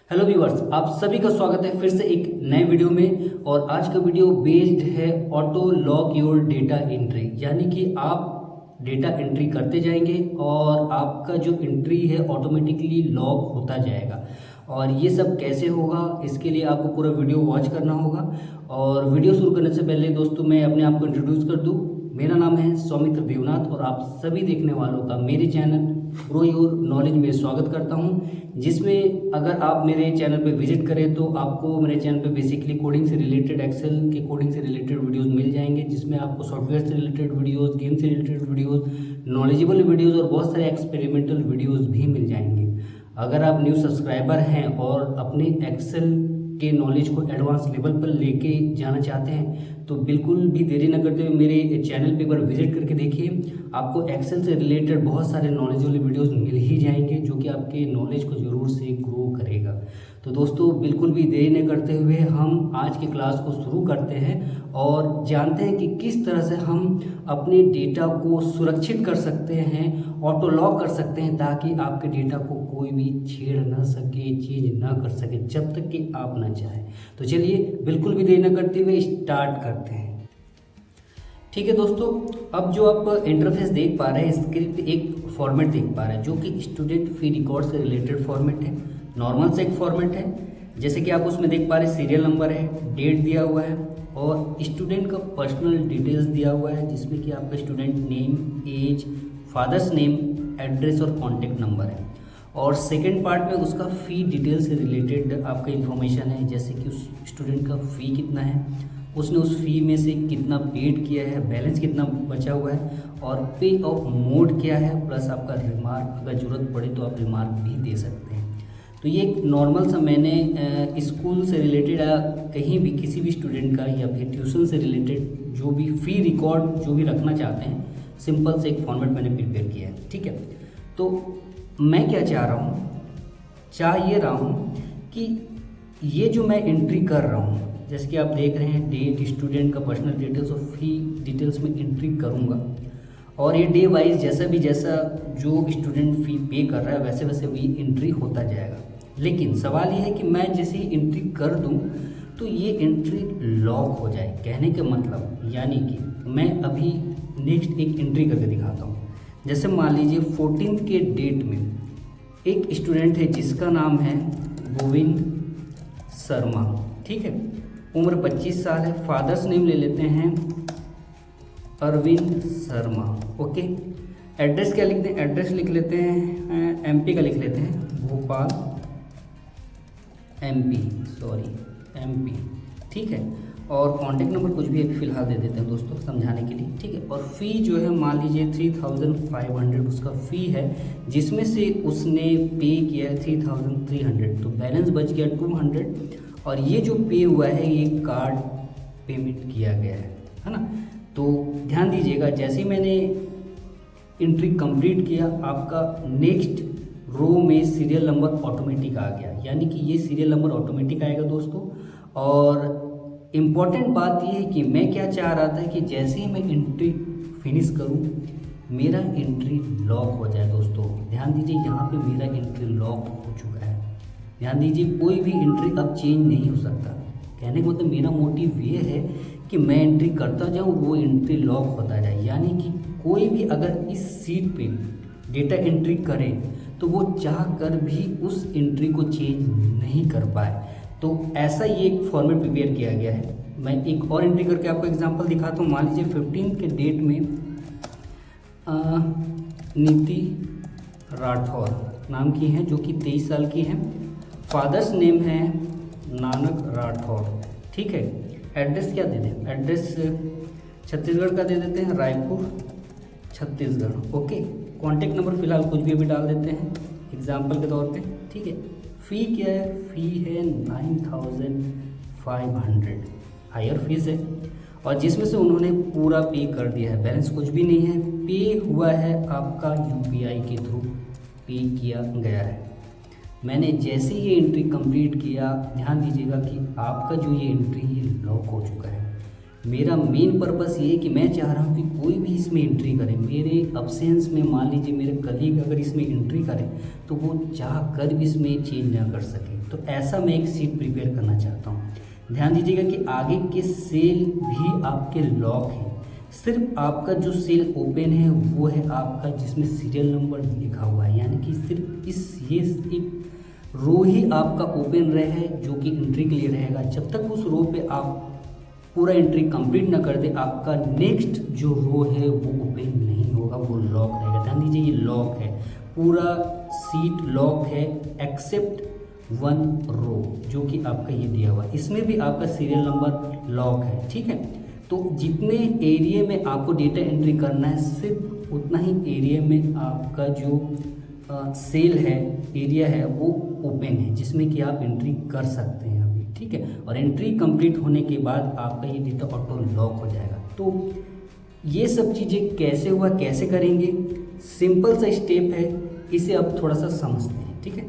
Hello viewers, आप सभी का स्वागत है फिर से एक नए वीडियो में। और आज का वीडियो बेस्ड है auto log your data entry, यानी कि आप डेटा एंट्री करते जाएंगे और आपका जो एंट्री है ऑटोमेटिकली लॉग होता जाएगा। और ये सब कैसे होगा, इसके लिए आपको पूरा वीडियो वॉच करना होगा। और वीडियो शुरू करने से पहले दोस्तों मैं अपने आप को इंट्रोड्यूस कर दूँ। मेरा नाम है सौमित्र देवनाथ और आप सभी देखने वालों का मेरे चैनल ग्रो योर नॉलेज में स्वागत करता हूं, जिसमें अगर आप मेरे चैनल पे विजिट करें तो आपको मेरे चैनल पे बेसिकली कोडिंग से रिलेटेड, एक्सेल के कोडिंग से रिलेटेड वीडियोस मिल जाएंगे, जिसमें आपको सॉफ्टवेयर से रिलेटेड वीडियोस, गेम से रिलेटेड वीडियोस, नॉलेजेबल वीडियोस और बहुत सारे एक्सपेरिमेंटल वीडियोस भी मिल जाएंगे। अगर आप न्यू सब्सक्राइबर हैं और अपने एक्सेल के नॉलेज को एडवांस लेवल पर लेके जाना चाहते हैं तो बिल्कुल भी देरी न करते हुए मेरे चैनल पे एक बार विजिट करके देखिए। आपको एक्सेल से रिलेटेड बहुत सारे नॉलेज वाले वीडियोस मिल ही जाएंगे, जो कि आपके नॉलेज को ज़रूर से ग्रो करेगा। तो दोस्तों बिल्कुल भी देरी न करते हुए हम आज की क्लास को शुरू करते हैं और जानते हैं कि किस तरह से हम अपने डेटा को सुरक्षित कर सकते हैं, ऑटो लॉक कर सकते हैं, ताकि आपके डेटा को कोई भी छेड़ ना सके, चेंज ना कर सके जब तक कि आप ना चाहें। तो चलिए बिल्कुल भी देरी न करते हुए स्टार्ट करते हैं। ठीक है दोस्तों, अब जो आप इंटरफेस देख पा रहे हैं, स्क्रिप्ट एक फॉर्मेट देख पा रहे हैं जो कि स्टूडेंट फी रिकॉर्ड से रिलेटेड फॉर्मेट है। नॉर्मल से एक फॉर्मेट है, जैसे कि आप उसमें देख पा रहे हैं सीरियल नंबर है, डेट दिया हुआ है और स्टूडेंट का पर्सनल डिटेल्स दिया हुआ है, जिसमें कि आपका student name, age, father's name, address और कॉन्टेक्ट नंबर है। और सेकेंड पार्ट में उसका फ़ी डिटेल से रिलेटेड आपका इन्फॉर्मेशन है, जैसे कि उस स्टूडेंट का फ़ी कितना है, उसने उस फ़ी में से कितना पेड किया है, बैलेंस कितना बचा हुआ है और पे ऑफ मोड क्या है, प्लस आपका रिमार्क, अगर ज़रूरत पड़े तो आप रिमार्क भी दे सकते हैं। तो ये एक नॉर्मल सा मैंने स्कूल से रिलेटेड कहीं भी किसी भी स्टूडेंट का या फिर ट्यूशन से रिलेटेड जो भी फ़ी रिकॉर्ड जो भी रखना चाहते हैं, सिंपल से एक फॉर्मेट मैंने प्रिपेयर किया है। ठीक है, तो मैं क्या चाह ये रहा हूँ कि ये जो मैं एंट्री कर रहा हूँ, जैसे कि आप देख रहे हैं डेट, स्टूडेंट का पर्सनल डिटेल्स और फी डिटेल्स में एंट्री करूँगा और ये डे वाइज जैसा जो स्टूडेंट फ़ी पे कर रहा है वैसे वैसे भी एंट्री होता जाएगा। लेकिन सवाल ये है कि मैं जैसे ही एंट्री कर दूँ तो ये एंट्री लॉक हो जाए। कहने का मतलब यानी कि मैं अभी नेक्स्ट एक एंट्री करके दिखाता हूँ। जैसे मान लीजिए 14 के डेट में एक स्टूडेंट है जिसका नाम है गोविंद शर्मा। ठीक है, उम्र 25 साल है, फादर्स नेम ले लेते हैं अरविंद शर्मा। ओके, एड्रेस क्या लिखते हैं, एड्रेस लिख लेते हैं एमपी का लिख लेते हैं, भोपाल एमपी। ठीक है, और कॉन्टेक्ट नंबर कुछ भी अभी फ़िलहाल दे देते हैं दोस्तों समझाने के लिए। ठीक है, और फ़ी जो है मान लीजिए 3500 उसका फ़ी है, जिसमें से उसने पे किया है 3300, तो बैलेंस बच गया 200। और ये जो पे हुआ है ये कार्ड पेमेंट किया गया है ना। तो ध्यान दीजिएगा, जैसे ही मैंने एंट्री कंप्लीट किया आपका नेक्स्ट रो में सीरियल नंबर ऑटोमेटिक आ गया, यानी कि ये सीरियल नंबर ऑटोमेटिक आएगा दोस्तों। और इम्पॉर्टेंट बात ये है कि मैं क्या चाह रहा था कि जैसे ही मैं एंट्री फिनिश करूं मेरा एंट्री लॉक हो जाए। दोस्तों ध्यान दीजिए, यहाँ पे मेरा एंट्री लॉक हो चुका है। ध्यान दीजिए, कोई भी एंट्री अब चेंज नहीं हो सकता। कहने का मतलब मेरा मोटिव ये है कि मैं एंट्री करता जाऊँ, वो एंट्री लॉक होता जाए, यानी कि कोई भी अगर इस सीट पे डेटा एंट्री करे तो वो चाह कर भी उस एंट्री को चेंज नहीं कर पाए। तो ऐसा ये एक फॉर्मेट प्रिपेयर किया गया है। मैं एक और एंट्री करके आपको एग्जांपल दिखाता हूँ। मान लीजिए 15 के डेट में नीति राठौर नाम की हैं, जो कि 23 साल की हैं, फादर्स नेम है नानक राठौर। ठीक है, एड्रेस क्या दे दें, एड्रेस छत्तीसगढ़ का दे देते हैं, Raipur Chhattisgarh. Okay, contact number फ़िलहाल कुछ भी अभी डाल देते हैं एग्जाम्पल के तौर पे। ठीक है, फ़ी क्या है, फ़ी है 9500, हायर फीस है, और जिसमें से उन्होंने पूरा पे कर दिया है, बैलेंस कुछ भी नहीं है, पे हुआ है आपका यूपीआई के थ्रू पे किया गया है। मैंने जैसे ये एंट्री कंप्लीट किया, ध्यान दीजिएगा कि आपका जो ये एंट्री ये लॉक हो चुका है। मेरा मेन पर्पस ये है कि मैं चाह रहा हूँ कि कोई भी इसमें एंट्री करे, मेरे अब्सेंस में मान लीजिए मेरे कलीग अगर इसमें एंट्री करें तो वो चाह कर भी इसमें चेंज ना कर सके। तो ऐसा मैं एक सीट प्रिपेयर करना चाहता हूँ। ध्यान दीजिएगा कि आगे के सेल भी आपके लॉक हैं, सिर्फ आपका जो सेल ओपन है वो है आपका जिसमें सीरियल नंबर लिखा हुआ है, यानी कि सिर्फ ये एक रो ही आपका ओपन रहे जो कि एंट्री के लिए रहेगा। जब तक उस रो पे आप पूरा एंट्री कंप्लीट ना कर दे, आपका नेक्स्ट जो रो है वो ओपन नहीं होगा, वो लॉक रहेगा। ध्यान दीजिए ये लॉक है, पूरा सीट लॉक है एक्सेप्ट 1 रो जो कि आपका ये दिया हुआ है, इसमें भी आपका सीरियल नंबर लॉक है। ठीक है, तो जितने एरिया में आपको डेटा एंट्री करना है सिर्फ उतना ही एरिया में आपका जो सेल है, एरिया है, वो ओपन है जिसमें कि आप एंट्री कर सकते हैं अभी। ठीक है, और एंट्री कंप्लीट होने के बाद आपका ये डेटा ऑटो लॉक हो जाएगा। तो ये सब चीज़ें कैसे हुआ, कैसे करेंगे, सिंपल सा स्टेप है, इसे अब थोड़ा सा समझते हैं। ठीक है,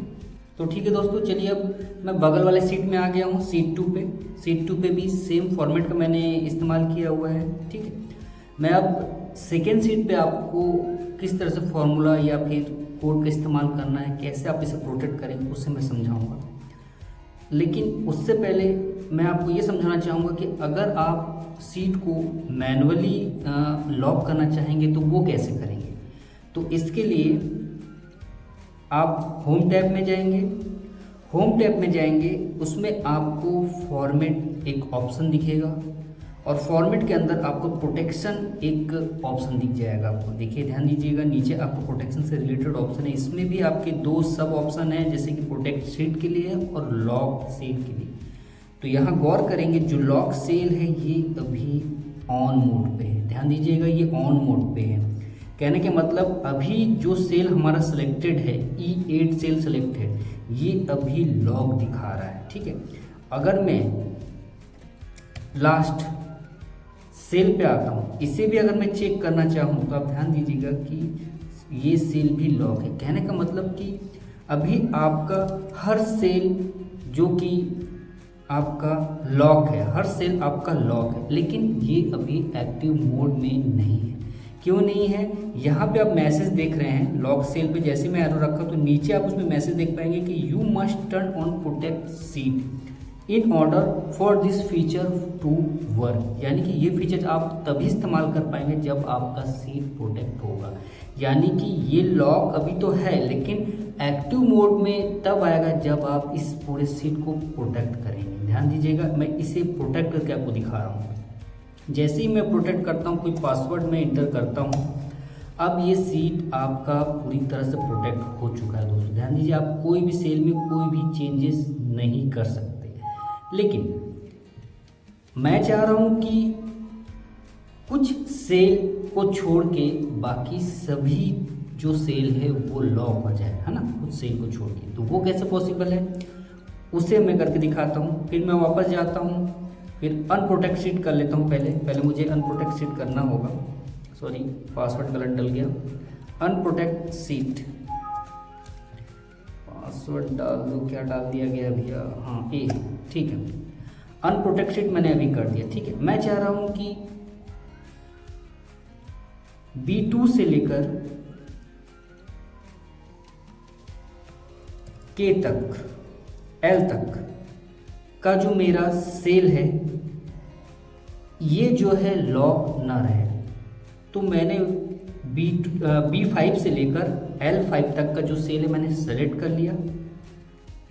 तो ठीक है दोस्तों, चलिए अब मैं बगल वाले सीट में आ गया हूँ, सीट 2 पे। सीट 2 पे भी सेम फॉर्मेट का मैंने इस्तेमाल किया हुआ है। ठीक है, मैं अब सेकेंड सीट पे आपको किस तरह से फॉर्मूला या फिर कोड का इस्तेमाल करना है, कैसे आप इसे प्रोटेक्ट करेंगे, उससे मैं समझाऊंगा। लेकिन उससे पहले मैं आपको ये समझाना चाहूँगा कि अगर आप सीट को मैनुअली लॉक करना चाहेंगे तो वो कैसे करेंगे। तो इसके लिए आप होम टैब में जाएंगे, होम टैब में जाएंगे, उसमें आपको फॉर्मेट एक ऑप्शन दिखेगा और फॉर्मेट के अंदर आपको प्रोटेक्शन एक ऑप्शन दिख जाएगा। आपको देखिए, ध्यान दीजिएगा, नीचे आपको प्रोटेक्शन से रिलेटेड ऑप्शन है, इसमें भी आपके 2 सब ऑप्शन हैं, जैसे कि प्रोटेक्ट सीट के लिए और लॉक सेल के लिए। तो यहाँ गौर करेंगे, जो लॉक सेल है ये अभी ऑन मोड पे है। ध्यान दीजिएगा, ये ऑन मोड पे है, कहने के मतलब अभी जो सेल हमारा सिलेक्टेड है, E8 सेल सेलेक्ट है, ये अभी लॉक दिखा रहा है। ठीक है, अगर मैं लास्ट सेल पे आता हूँ, इसे भी अगर मैं चेक करना चाहूँ तो आप ध्यान दीजिएगा कि ये सेल भी लॉक है। कहने का मतलब कि अभी आपका हर सेल जो कि आपका लॉक है, हर सेल आपका लॉक है, लेकिन ये अभी एक्टिव मोड में नहीं है। क्यों नहीं है? यहाँ पे आप मैसेज देख रहे हैं लॉक सेल पे, जैसे मैं एरो रखा तो नीचे आप उसमें मैसेज देख पाएंगे कि you must turn on protect sheet in order for this feature to work. यानी कि ये फीचर आप तभी इस्तेमाल कर पाएंगे जब आपका सीट प्रोटेक्ट होगा। यानी कि ये लॉक अभी तो है, लेकिन एक्टिव मोड में तब आएगा जब आप इस पूरे सीट को प्रोटेक्ट करेंगे। ध्यान दीजिएगा, मैं इसे प्रोटेक्ट करके आपको दिखा रहा हूँ। जैसे ही मैं प्रोटेक्ट करता हूँ, कोई पासवर्ड में इंटर करता हूँ, अब ये सीट आपका पूरी तरह से प्रोटेक्ट हो चुका है। दोस्तों ध्यान दीजिए, आप कोई भी सेल में कोई भी चेंजेस नहीं कर सकते। लेकिन मैं चाह रहा हूँ कि कुछ सेल को छोड़ के बाकी सभी जो सेल है वो लॉक हो जाए, है ना, कुछ सेल को छोड़ के। तो वो कैसे पॉसिबल है, उसे मैं करके दिखाता हूँ। फिर मैं वापस जाता हूँ, फिर अनप्रोटेक्ट सीट कर लेता हूँ। पहले मुझे अनप्रोटेक्ट सीट करना होगा। सॉरी, पासवर्ड गलत डल गया। अनप्रोटेक्ट सीट, पासवर्ड डाल दो, क्या डाल दिया गया भैया, हाँ ए, ठीक है। अनप्रोटेक्ट सीट मैंने अभी कर दिया। ठीक है, मैं चाह रहा हूँ कि B2 से लेकर K तक, L तक का जो मेरा सेल है ये जो है लॉक ना रहे। तो मैंने B5 से लेकर L5 तक का जो सेल है मैंने सेलेक्ट कर लिया।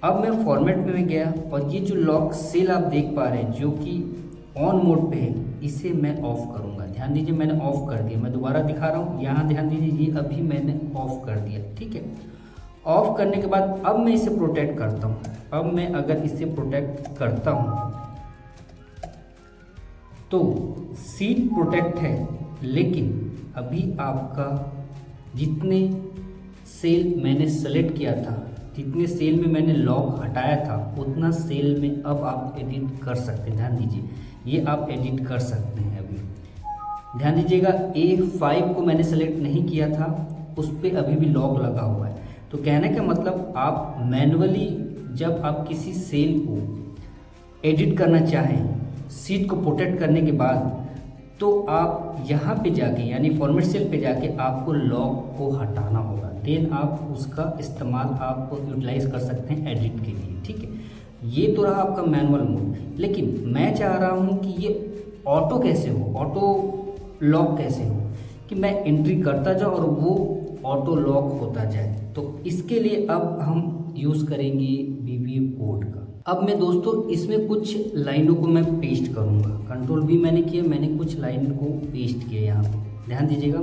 अब मैं फॉर्मेट में गया और ये जो लॉक सेल आप देख पा रहे हैं जो कि ऑन मोड पे है, इसे मैं ऑफ करूंगा। ध्यान दीजिए, मैंने ऑफ कर दिया। मैं दोबारा दिखा रहा हूँ, यहाँ ध्यान दीजिए, ये अभी मैंने ऑफ कर दिया। ठीक है, ऑफ करने के बाद अब मैं इसे प्रोटेक्ट करता हूँ। अब मैं अगर इसे प्रोटेक्ट करता हूँ तो सीट प्रोटेक्ट है, लेकिन अभी आपका जितने सेल मैंने सेलेक्ट किया था, जितने सेल में मैंने लॉक हटाया था, उतना सेल में अब आप एडिट कर सकते हैं। ध्यान दीजिए, ये आप एडिट कर सकते हैं। अभी ध्यान दीजिएगा, A5 को मैंने सेलेक्ट नहीं किया था, उस पर अभी भी लॉक लगा हुआ है। तो कहने का मतलब आप मैनुअली जब आप किसी सेल को एडिट करना चाहें सीट को प्रोटेक्ट करने के बाद तो आप यहाँ पे जाके यानी फॉर्मेट सेल पे जाके आपको लॉक को हटाना होगा, देन आप उसका इस्तेमाल आप यूटिलाइज कर सकते हैं एडिट के लिए। ठीक है, ये तो रहा आपका मैनुअल मोड। लेकिन मैं चाह रहा हूँ कि ये ऑटो कैसे हो, ऑटो लॉक कैसे हो, कि मैं एंट्री करता जाऊँ और वो ऑटो लॉक होता जाए। तो इसके लिए अब हम यूज़ करेंगे VBA कोड का। अब मैं दोस्तों इसमें कुछ लाइनों को मैं पेस्ट करूँगा, कंट्रोल V मैंने किया, मैंने कुछ लाइन को पेस्ट किया यहाँ पे, ध्यान दीजिएगा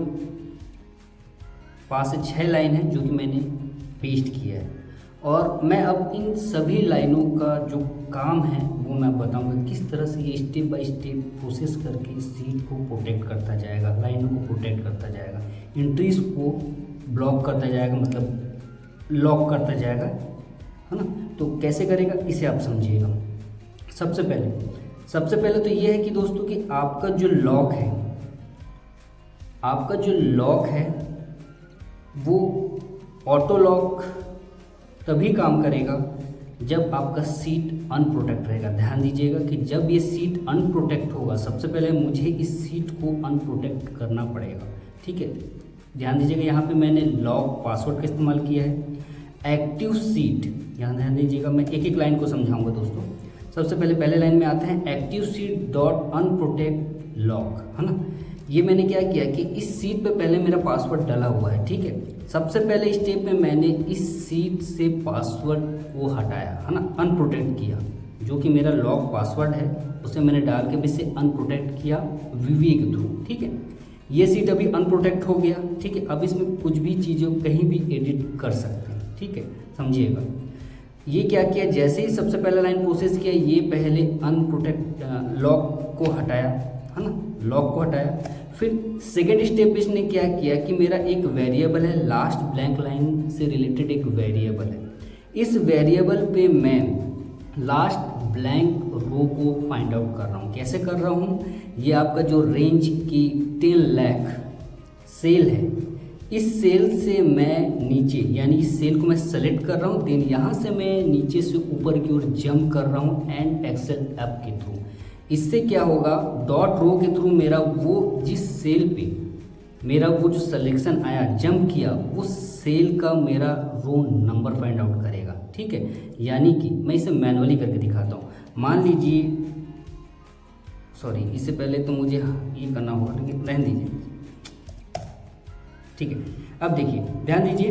5 से 6 लाइन है जो कि मैंने पेस्ट किया है। और मैं अब इन सभी लाइनों का जो काम है वो मैं बताऊंगा किस तरह से ये स्टेप बाय स्टेप प्रोसेस करके सीट को प्रोटेक्ट करता जाएगा, लाइनों को प्रोटेक्ट करता जाएगा, एंट्रीज को ब्लॉक करता जाएगा, मतलब लॉक करता जाएगा, है ना। तो कैसे करेगा इसे आप समझिएगा। सबसे पहले तो ये है कि दोस्तों कि आपका जो लॉक है वो ऑटो लॉक तभी काम करेगा जब आपका सीट अनप्रोटेक्ट रहेगा। ध्यान दीजिएगा कि जब ये सीट अनप्रोटेक्ट होगा, सबसे पहले मुझे इस सीट को अनप्रोटेक्ट करना पड़ेगा। ठीक है, ध्यान दीजिएगा यहाँ पे मैंने लॉक पासवर्ड का इस्तेमाल किया है। एक्टिव सीट, यहाँ ध्यान दीजिएगा, मैं एक एक लाइन को समझाऊंगा दोस्तों। सबसे पहले लाइन में आते हैं active seat dot unprotect lock, है ना। ये मैंने क्या किया कि इस सीट पे पहले मेरा पासवर्ड डाला हुआ है। ठीक है, सबसे पहले स्टेप में मैंने इस सीट से पासवर्ड को हटाया, है ना, अनप्रोटेक्ट किया। जो कि मेरा लॉक पासवर्ड है उसे मैंने डाल के भी इसे अनप्रोटेक्ट किया VBA के थ्रू। ठीक है, ये सीट अभी अनप्रोटेक्ट हो गया। ठीक है, अब इसमें कुछ भी चीज़ों कहीं भी एडिट कर सकते हैं। ठीक है, समझिएगा। ये क्या किया, जैसे ही सबसे पहला लाइन प्रोसेस किया, ये पहले अनप्रोटेक्ट लॉक को हटाया, है ना, लॉक को हटाया। फिर सेकेंड स्टेप इसने क्या किया कि मेरा एक वेरिएबल है, लास्ट ब्लैंक लाइन से रिलेटेड एक वेरिएबल है। इस वेरिएबल पे मैं लास्ट ब्लैंक रो को फाइंड आउट कर रहा हूँ। कैसे कर रहा हूँ, ये आपका जो रेंज की 10 लाख सेल है, इस सेल से मैं नीचे यानी इस सेल को मैं सेलेक्ट कर रहा हूँ, देन यहाँ से मैं नीचे से ऊपर की ओर जंप कर रहा हूँ एंड एक्सेल ऐप के थ्रू। इससे क्या होगा, डॉट रो के थ्रू मेरा वो जिस सेल पे मेरा वो जो सिलेक्शन आया, जंप किया, उस सेल का मेरा रो नंबर फाइंड आउट करेगा। ठीक है, यानी कि मैं इसे मैनुअली करके दिखाता हूँ। मान लीजिए, सॉरी, इससे पहले तो मुझे ये करना होगा, लेकिन रहने दीजिए। ठीक है, अब देखिए, ध्यान दीजिए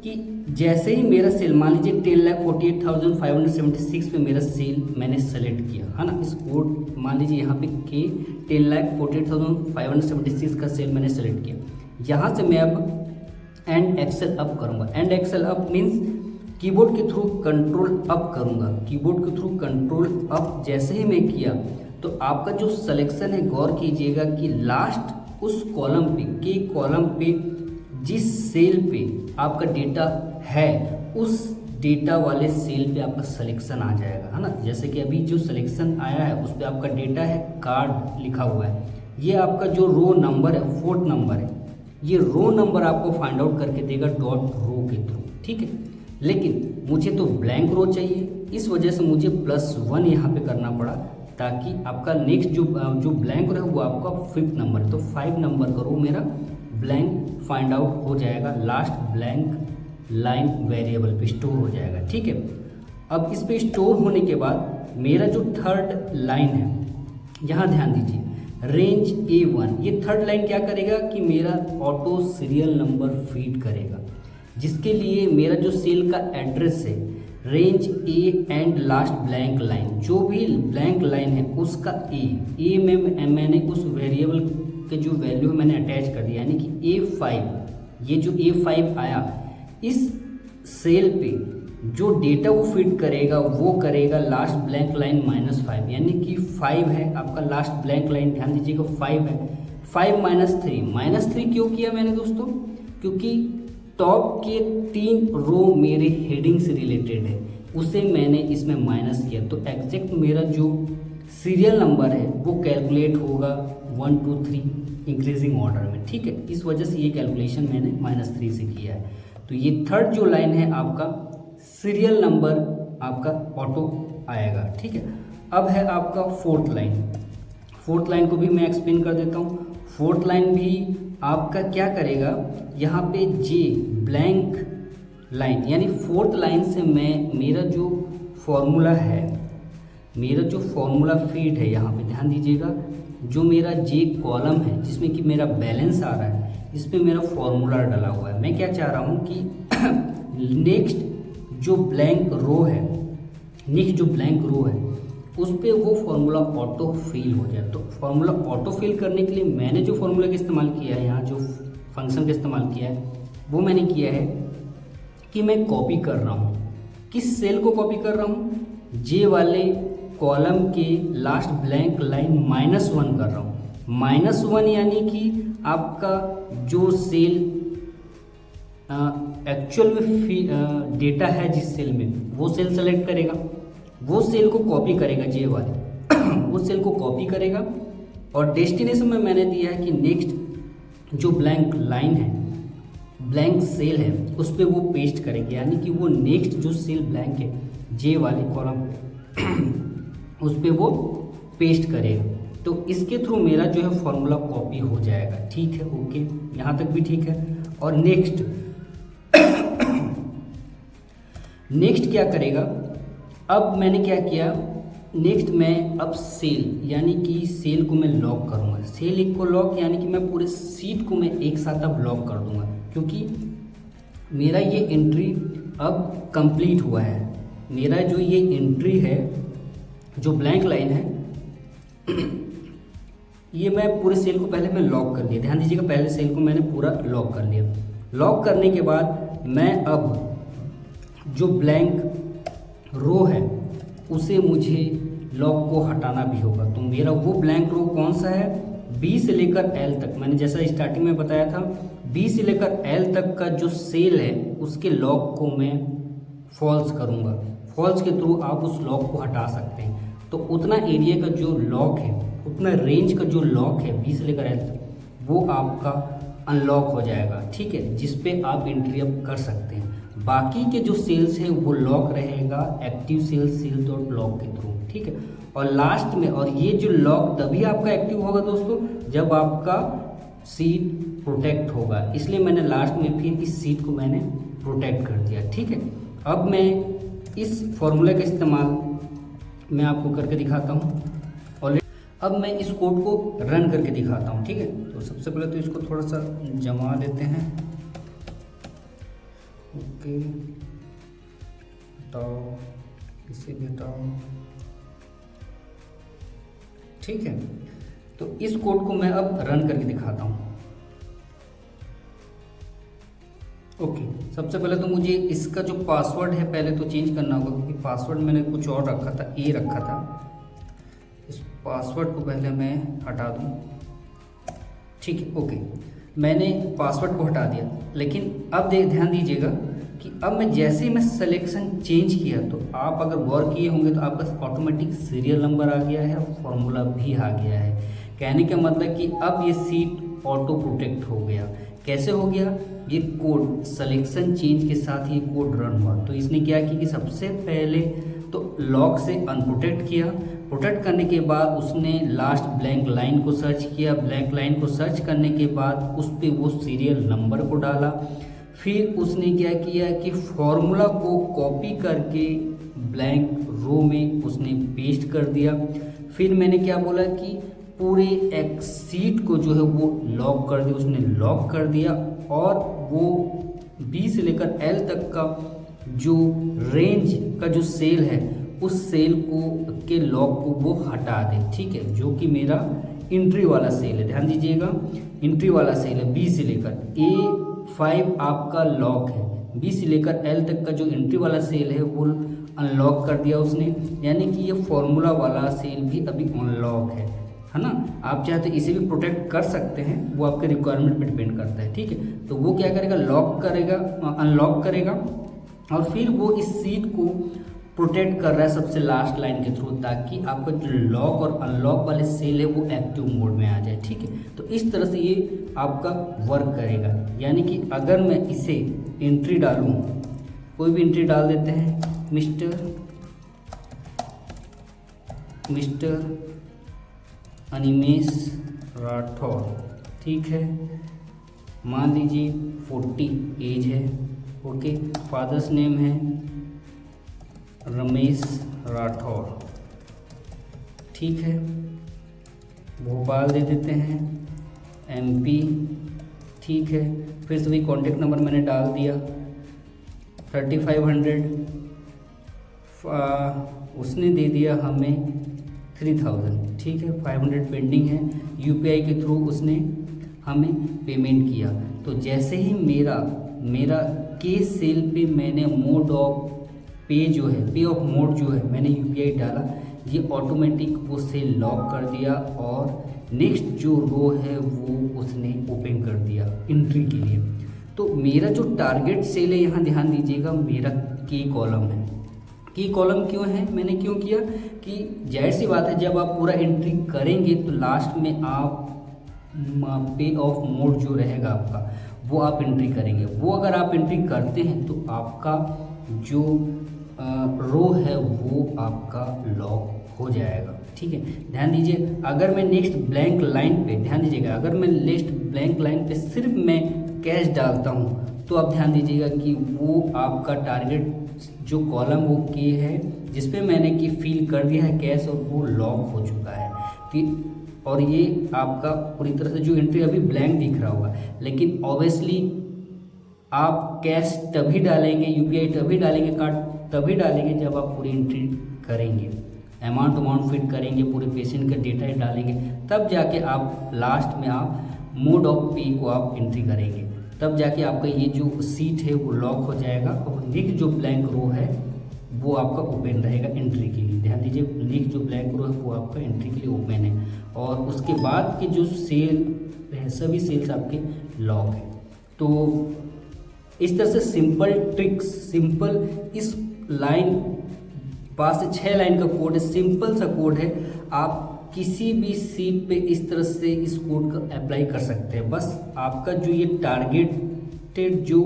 कि जैसे ही मेरा सेल, मान लीजिए 10,48,576 पे मेरा सेल मैंने सेलेक्ट किया, है ना। इस कोड मान लीजिए यहाँ पे के 10,48,576 का सेल मैंने सेलेक्ट किया। यहाँ से मैं अब एंड एक्सेल अप करूँगा। एंड एक्सेल अप मीन्स कीबोर्ड के थ्रू कंट्रोल अप करूँगा। कीबोर्ड के थ्रू कंट्रोल अप जैसे ही मैं किया तो आपका जो सिलेक्शन है, गौर कीजिएगा कि लास्ट उस कॉलम पे, के कॉलम पे जिस सेल पे आपका डेटा है, उस डेटा वाले सेल पे आपका सिलेक्शन आ जाएगा, है ना। जैसे कि अभी जो सिलेक्शन आया है उस पे आपका डेटा है, कार्ड लिखा हुआ है। ये आपका जो रो नंबर है, 4th नंबर है, ये रो नंबर आपको फाइंड आउट करके देगा डॉट रो के थ्रू। ठीक है, लेकिन मुझे तो ब्लैंक रो चाहिए, इस वजह से मुझे +1 यहाँ पे करना पड़ा, ताकि आपका नेक्स्ट जो ब्लैंक रहे वो आपका 5th नंबर है। तो 5 नंबर का रो मेरा ब्लैंक फाइंड आउट हो जाएगा, लास्ट ब्लैंक लाइन वेरिएबल पे स्टोर हो जाएगा। ठीक है, अब इस पे स्टोर होने के बाद मेरा जो 3rd लाइन है, यहाँ ध्यान दीजिए, रेंज A1, ये 3rd लाइन क्या करेगा कि मेरा ऑटो सीरियल नंबर फीड करेगा, जिसके लिए मेरा जो सेल का एड्रेस है, range A and last blank line, जो भी ब्लैंक लाइन है उसका ए में मैंने उस वेरिएबल के जो वैल्यू मैंने अटैच कर दिया, यानी कि A5, ये जो A5 आया, इस सेल पे जो डेटा वो फीड करेगा वो करेगा लास्ट ब्लैंक लाइन -5, यानी कि 5 है आपका लास्ट ब्लैंक लाइन, ध्यान दीजिएगा 5 है। 5 - 3, -3 क्यों किया मैंने दोस्तों, क्योंकि टॉप के 3 रो मेरे हेडिंग से रिलेटेड है, उसे मैंने इसमें माइनस किया। तो एग्जैक्ट मेरा जो सीरियल नंबर है वो कैलकुलेट होगा 1 2 3 इंक्रीजिंग ऑर्डर में। ठीक है, इस वजह से ये कैलकुलेशन मैंने -3 से किया है। तो ये 3rd जो लाइन है आपका सीरियल नंबर आपका ऑटो आएगा। ठीक है, अब है आपका फोर्थ लाइन। फोर्थ लाइन को भी मैं एक्सप्लेन कर देता हूँ। फोर्थ लाइन भी आपका क्या करेगा, यहाँ पे जे ब्लैंक लाइन यानी फोर्थ लाइन से मैं मेरा जो फॉर्मूला है, मेरा जो फॉर्मूला फीड है, यहाँ पे ध्यान दीजिएगा, जो मेरा जे कॉलम है जिसमें कि मेरा बैलेंस आ रहा है, इस पर मेरा फॉर्मूला डला हुआ है। मैं क्या चाह रहा हूँ कि नेक्स्ट जो ब्लैंक रो है, नेक्स्ट जो ब्लैंक रो है उस पर वो फॉर्मूला ऑटो फिल हो जाए। तो फॉर्मूला ऑटो फिल करने के लिए मैंने जो फॉर्मूला का इस्तेमाल किया है, यहाँ जो फंक्शन का इस्तेमाल किया है, वो मैंने किया है कि मैं कॉपी कर रहा हूँ। किस सेल को कॉपी कर रहा हूँ, जे वाले कॉलम के लास्ट ब्लैंक लाइन -1 कर रहा हूँ। -1 यानी कि आपका जो सेल एक्चुअल में डेटा है जिस सेल में, वो सेल सेलेक्ट करेगा, वो सेल को कॉपी करेगा, जे वाले वो सेल को कॉपी करेगा और डेस्टिनेशन में मैंने दिया है कि नेक्स्ट जो ब्लैंक लाइन है, ब्लैंक सेल है, उस पर वो पेस्ट करेंगे। यानी कि वो नेक्स्ट जो सेल ब्लैंक है जे वाले कॉलम पे उस पर वो पेस्ट करेगा। तो इसके थ्रू मेरा जो है फॉर्मूला कॉपी हो जाएगा। ठीक है, ओके, यहाँ तक भी ठीक है। और नेक्स्ट नेक्स्ट क्या करेगा, अब मैंने क्या किया, नेक्स्ट मैं अब सेल यानी कि सेल को मैं लॉक करूँगा। सेल एक को लॉक यानी कि मैं पूरे सीट को मैं एक साथ अब लॉक कर दूंगा, क्योंकि मेरा ये एंट्री अब कंप्लीट हुआ है। मेरा जो ये एंट्री है, जो ब्लैंक लाइन है, ये मैं पूरे सेल को पहले मैं लॉक कर लिया। ध्यान दीजिएगा, पहले सेल को मैंने पूरा लॉक कर लिया। लॉक करने के बाद मैं अब जो ब्लैंक रो है उसे मुझे लॉक को हटाना भी होगा। तो मेरा वो ब्लैंक रो कौन सा है, बी से लेकर एल तक। मैंने जैसा स्टार्टिंग में बताया था, बी से लेकर एल तक का जो सेल है उसके लॉक को मैं फॉल्स करूँगा। फॉल्स के थ्रू आप उस लॉक को हटा सकते हैं। तो उतना एरिया का जो लॉक है, उतना रेंज का जो लॉक है बी से लेकर एल तक, वो आपका अनलॉक हो जाएगा। ठीक है, जिस पे आप एंट्री अप कर सकते हैं। बाकी के जो सेल्स हैं वो लॉक रहेगा एक्टिव सेल डॉट लॉक के थ्रू। ठीक है, और लास्ट में, और ये जो लॉक तभी आपका एक्टिव होगा दोस्तों जब आपका सीट प्रोटेक्ट होगा। इसलिए मैंने लास्ट में फिर इस सीट को मैंने प्रोटेक्ट कर दिया। ठीक है, अब मैं इस फॉर्मूले का इस्तेमाल मैं आपको करके दिखाता हूँ। और अब मैं इस कोड को रन करके दिखाता हूँ। ठीक है, तो सबसे पहले तो इसको थोड़ा सा जमा देते हैं। ओके, हटाओ, इसे भी हटाओ। ठीक है, तो इस कोड को मैं अब रन करके दिखाता हूँ। ओके, सबसे पहले तो मुझे इसका जो पासवर्ड है पहले तो चेंज करना होगा, क्योंकि पासवर्ड मैंने कुछ और रखा था, ए रखा था। इस पासवर्ड को पहले मैं हटा दूँ। ठीक है, ओके, मैंने पासवर्ड को हटा दिया। लेकिन अब ध्यान दीजिएगा कि अब मैं जैसे ही मैं सिलेक्शन चेंज किया, तो आप अगर गौर किए होंगे तो आपका ऑटोमेटिक सीरियल नंबर आ गया है और फॉर्मूला भी आ गया है। कहने का मतलब कि अब ये सीट ऑटो प्रोटेक्ट हो गया। कैसे हो गया, ये कोड सिलेक्शन चेंज के साथ ये कोड रन हुआ। तो इसने क्या किया कि सबसे पहले तो लॉक से अनप्रोटेक्ट किया। प्रोटेक्ट करने के बाद उसने लास्ट ब्लैंक लाइन को सर्च किया। ब्लैंक लाइन को सर्च करने के बाद उस पर वो सीरियल नंबर को डाला। फिर उसने क्या किया कि फॉर्मूला को कॉपी करके ब्लैंक रो में उसने पेस्ट कर दिया। फिर मैंने क्या बोला कि पूरे एक सीट को जो है वो लॉक कर दिया, उसने लॉक कर दिया। और वो बी से लेकर एल तक का जो रेंज का जो सेल है उस सेल को के लॉक को वो हटा दे। ठीक है, जो कि मेरा एंट्री वाला सेल है। ध्यान दीजिएगा, एंट्री वाला सेल है। बी से लेकर A5 आपका लॉक है, बी से लेकर एल तक का जो एंट्री वाला सेल है वो अनलॉक कर दिया उसने। यानी कि ये फॉर्मूला वाला सेल भी अभी अनलॉक है ना। आप चाहे तो इसे भी प्रोटेक्ट कर सकते हैं, वो आपके रिक्वायरमेंट पे डिपेंड करता है। ठीक है, तो वो क्या करेगा, लॉक करेगा, अनलॉक करेगा और फिर वो इस सीट को प्रोटेक्ट कर रहा है सबसे लास्ट लाइन के थ्रू, ताकि आपका जो लॉक और अनलॉक वाले सेल है वो एक्टिव मोड में आ जाए। ठीक है, तो इस तरह से ये आपका वर्क करेगा। यानी कि अगर मैं इसे एंट्री डालूँ, कोई भी एंट्री डाल देते हैं, मिस्टर मिस्टर अनिमेश राठौर, ठीक है। मान लीजिए 40 एज है, ओके। फादर्स नेम है रमेश राठौर, ठीक है। भोपाल दे देते हैं, MP, ठीक है। फिर से वही कॉन्टेक्ट नंबर मैंने डाल दिया। 3500 उसने दे दिया हमें 3000, ठीक है। 500 पेंडिंग है। UPI के थ्रू उसने हमें पेमेंट किया। तो जैसे ही मेरा केस सेल पे मैंने मोड ऑफ पे जो है, पे ऑफ मोड जो है, मैंने UPI डाला, ये ऑटोमेटिक वो सेल लॉक कर दिया और नेक्स्ट जो रो है वो उसने ओपन कर दिया एंट्री के लिए। तो मेरा जो टारगेट सेल है, यहाँ ध्यान दीजिएगा, मेरा की कॉलम है। की कॉलम क्यों है, मैंने क्यों किया कि जाहिर सी बात है, जब आप पूरा एंट्री करेंगे तो लास्ट में आप पे ऑफ मोड जो रहेगा आपका, वो आप एंट्री करेंगे। वो अगर आप एंट्री करते हैं तो आपका जो रो है वो आपका लॉक हो जाएगा, ठीक है। ध्यान दीजिए, अगर मैं नेक्स्ट ब्लैंक लाइन पे, ध्यान दीजिएगा, अगर मैं नेक्स्ट ब्लैंक लाइन पे सिर्फ मैं कैश डालता हूँ तो आप ध्यान दीजिएगा कि वो आपका टारगेट जो कॉलम वो के है, जिसपे मैंने कि फिल कर दिया है कैश, और वो लॉक हो चुका है। और ये आपका पूरी तरह से जो एंट्री अभी ब्लैंक दिख रहा होगा, लेकिन ऑब्वियसली आप कैश तभी डालेंगे, UPI तभी डालेंगे, कार्ड तभी डालेंगे जब आप पूरी एंट्री करेंगे, अमाउंट फिट करेंगे, पूरे पेशेंट का डेटा डालेंगे, तब जाके आप लास्ट में आप मोड ऑफ पे को आप एंट्री करेंगे, तब जाके आपका ये जो सीट है वो लॉक हो जाएगा और नेक्स्ट जो ब्लैंक रो है वो आपका ओपन रहेगा एंट्री के लिए। ध्यान दीजिए, नेक्स्ट जो ब्लैंक रो है वो आपका एंट्री के लिए ओपन है और उसके बाद के जो सेल है सभी सेल्स आपके लॉक है। तो इस तरह से सिंपल ट्रिक्स, सिंपल इस लाइन 5 से 6 लाइन का कोड है, सिंपल सा कोड है, आप किसी भी सीट पे इस तरह से इस कोड का अप्लाई कर सकते हैं। बस आपका जो ये टारगेटेड जो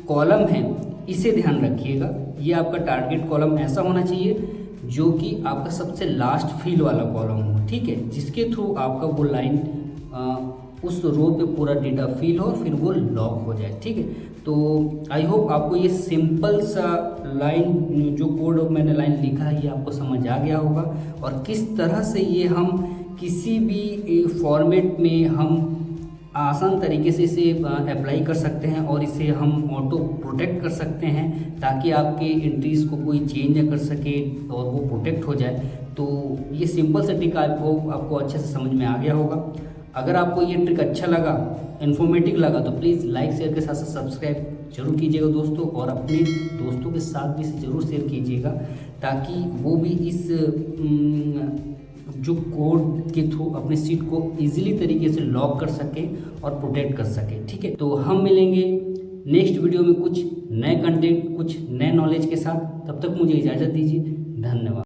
कॉलम है इसे ध्यान रखिएगा, ये आपका टारगेट कॉलम ऐसा होना चाहिए जो कि आपका सबसे लास्ट फिल वाला कॉलम हो, ठीक है, जिसके थ्रू आपका वो लाइन उस रो पे पूरा डेटा फिल हो, फिर वो लॉक हो जाए, ठीक है। तो आई होप आपको ये सिंपल सा लाइन जो कोड मैंने लाइन लिखा है ये आपको समझ आ गया होगा और किस तरह से ये हम किसी भी फॉर्मेट में हम आसान तरीके से इसे अप्लाई कर सकते हैं और इसे हम ऑटो प्रोटेक्ट कर सकते हैं ताकि आपके एंट्रीज़ को कोई चेंज न कर सके और वो प्रोटेक्ट हो जाए। तो ये सिंपल सा ट्रिक आपको अच्छे से समझ में आ गया होगा। अगर आपको ये ट्रिक अच्छा लगा, इन्फॉर्मेटिव लगा, तो प्लीज़ लाइक शेयर के साथ साथ सब्सक्राइब जरूर कीजिएगा दोस्तों, और अपने दोस्तों के साथ भी इसे ज़रूर शेयर कीजिएगा ताकि वो भी इस जो कोड के थ्रू अपने सीट को इजीली तरीके से लॉक कर सके और प्रोटेक्ट कर सके, ठीक है। तो हम मिलेंगे नेक्स्ट वीडियो में कुछ नए कंटेंट, कुछ नए नॉलेज के साथ। तब तक मुझे इजाज़त दीजिए। धन्यवाद।